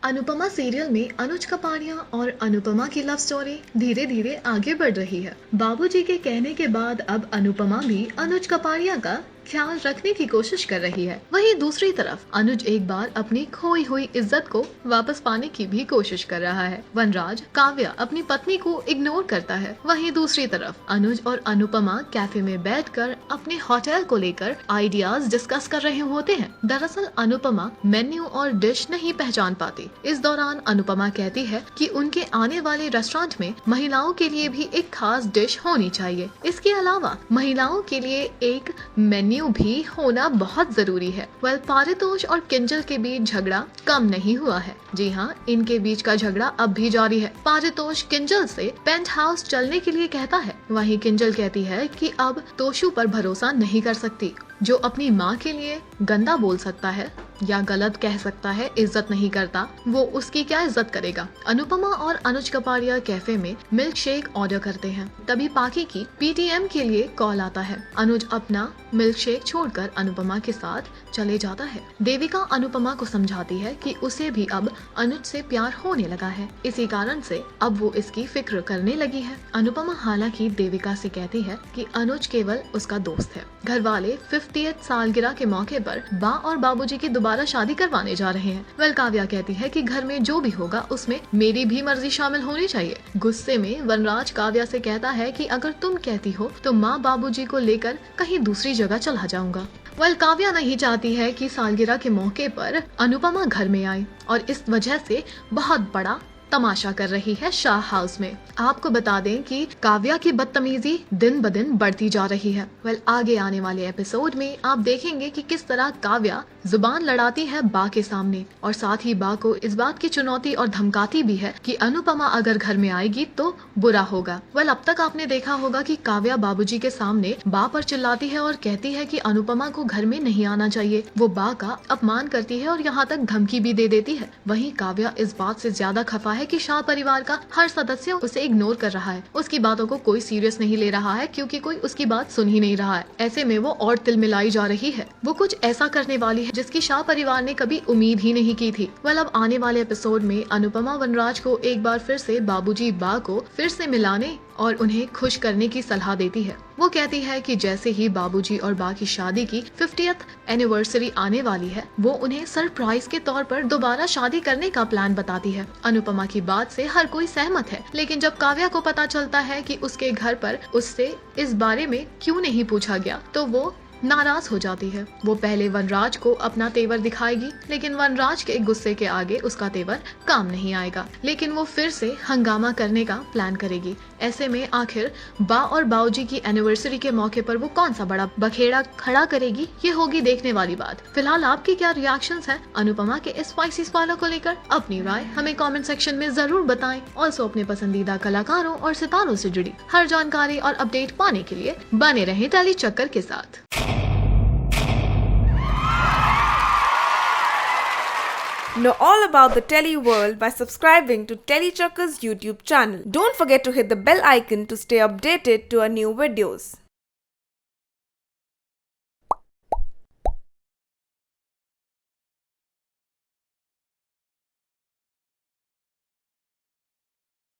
Anupama serial में अनुज कपाड़िया और अनुपमा की लव स्टोरी धीरे धीरे आगे बढ़ रही है। बाबूजी के कहने के बाद अब अनुपमा भी अनुज कपाड़िया का ख्याल रखने की कोशिश कर रही है। वहीं दूसरी तरफ अनुज एक बार अपनी खोई हुई इज्जत को वापस पाने की भी कोशिश कर रहा है। वनराज काव्या अपनी पत्नी को इग्नोर करता है। वहीं दूसरी तरफ अनुज और अनुपमा कैफे में बैठकर अपने होटल को लेकर आइडियाज डिस्कस कर रहे होते हैं। दरअसल अनुपमा मेन्यू और डिश नहीं पहचान पाती। इस दौरान अनुपमा कहती है कि उनके आने वाले रेस्टोरेंट में महिलाओं के लिए भी एक खास डिश होनी चाहिए। इसके अलावा महिलाओं के लिए एक मेन्यू भी होना बहुत जरूरी है। पारितोष और किंजल के बीच झगड़ा कम नहीं हुआ है। जी हाँ, इनके बीच का झगड़ा अब भी जारी है। पारितोष किंजल से पेंट हाउस चलने के लिए कहता है। वहीं किंजल कहती है कि अब तोशु पर भरोसा नहीं कर सकती। जो अपनी माँ के लिए गंदा बोल सकता है या गलत कह सकता है, इज्जत नहीं करता, वो उसकी क्या इज्जत करेगा। अनुपमा और अनुज कपाड़िया कैफे में मिल्क शेक ऑर्डर करते हैं। तभी पाकी की पीटीएम के लिए कॉल आता है। अनुज अपना मिल्क शेक छोड़कर अनुपमा के साथ चले जाता है। देविका अनुपमा को समझाती है कि उसे भी अब अनुज से प्यार होने लगा है। इसी कारण से अब वो इसकी फिक्र करने लगी है। अनुपमा हालांकि देविका से कहती है कि अनुज केवल उसका दोस्त है। घर वाले 50th सालगिरह के मौके पर बा और बाबूजी की दोबारा शादी करवाने जा रहे हैं। काव्या कहती है कि घर में जो भी होगा उसमें मेरी भी मर्जी शामिल होनी चाहिए। गुस्से में वनराज काव्या से कहता है कि अगर तुम कहती हो तो माँ बाबूजी को लेकर कहीं दूसरी जगह चला जाऊंगा। काव्या नहीं चाहती है कि सालगिरह के मौके पर अनुपमा घर में आए और इस वजह से बहुत बड़ा तमाशा कर रही है शाह हाउस में। आपको बता दें कि काव्या की बदतमीजी दिन ब दिन बढ़ती जा रही है। आगे आने वाले एपिसोड में आप देखेंगे कि किस तरह काव्या जुबान लड़ाती है बा के सामने और साथ ही बा को इस बात की चुनौती और धमकाती भी है कि अनुपमा अगर घर में आएगी तो बुरा होगा। अब तक आपने देखा होगा कि काव्या बाबूजी के सामने बा पर चिल्लाती है और कहती है कि अनुपमा को घर में नहीं आना चाहिए। वो बा का अपमान करती है और यहाँ तक धमकी भी दे देती है। वहीं काव्या इस बात से ज्यादा खफा है कि शाह परिवार का हर सदस्य उसे इग्नोर कर रहा है। उसकी बातों को कोई सीरियस नहीं ले रहा है क्योंकि कोई उसकी बात सुन ही नहीं रहा है। ऐसे में वो और तिलमिलाई जा रही है। वो कुछ ऐसा करने वाली है जिसकी शाह परिवार ने कभी उम्मीद ही नहीं की थी। अब आने वाले एपिसोड में अनुपमा वनराज को एक बार फिर से बाबूजी बा को फिर से मिलाने और उन्हें खुश करने की सलाह देती है। वो कहती है कि जैसे ही बाबूजी और बा की शादी की 50th एनिवर्सरी आने वाली है, वो उन्हें सरप्राइज के तौर पर दोबारा शादी करने का प्लान बताती है। अनुपमा की बात से हर कोई सहमत है, लेकिन जब काव्या को पता चलता है कि उसके घर पर उससे इस बारे में क्यों नहीं पूछा गया, तो वो नाराज हो जाती है। वो पहले वनराज को अपना तेवर दिखाएगी, लेकिन वनराज के गुस्से के आगे उसका तेवर काम नहीं आएगा। लेकिन वो फिर से हंगामा करने का प्लान करेगी। ऐसे में आखिर बा और बाऊजी की एनिवर्सरी के मौके पर वो कौन सा बड़ा बखेड़ा खड़ा करेगी, ये होगी देखने वाली बात। फिलहाल आपकी क्या रिएक्शंस हैं अनुपमा के इस स्पाइसी सवालों को लेकर? अपनी राय हमें कमेंट सेक्शन में जरूर बताएं। ऑल्सो अपने पसंदीदा कलाकारों और सितारों से जुड़ी हर जानकारी और अपडेट पाने के लिए बने रहें टेली चक्कर के साथ। Know all about the Telly world by subscribing to Telly Chakka's YouTube channel. Don't forget to hit the bell icon to stay updated to our new videos.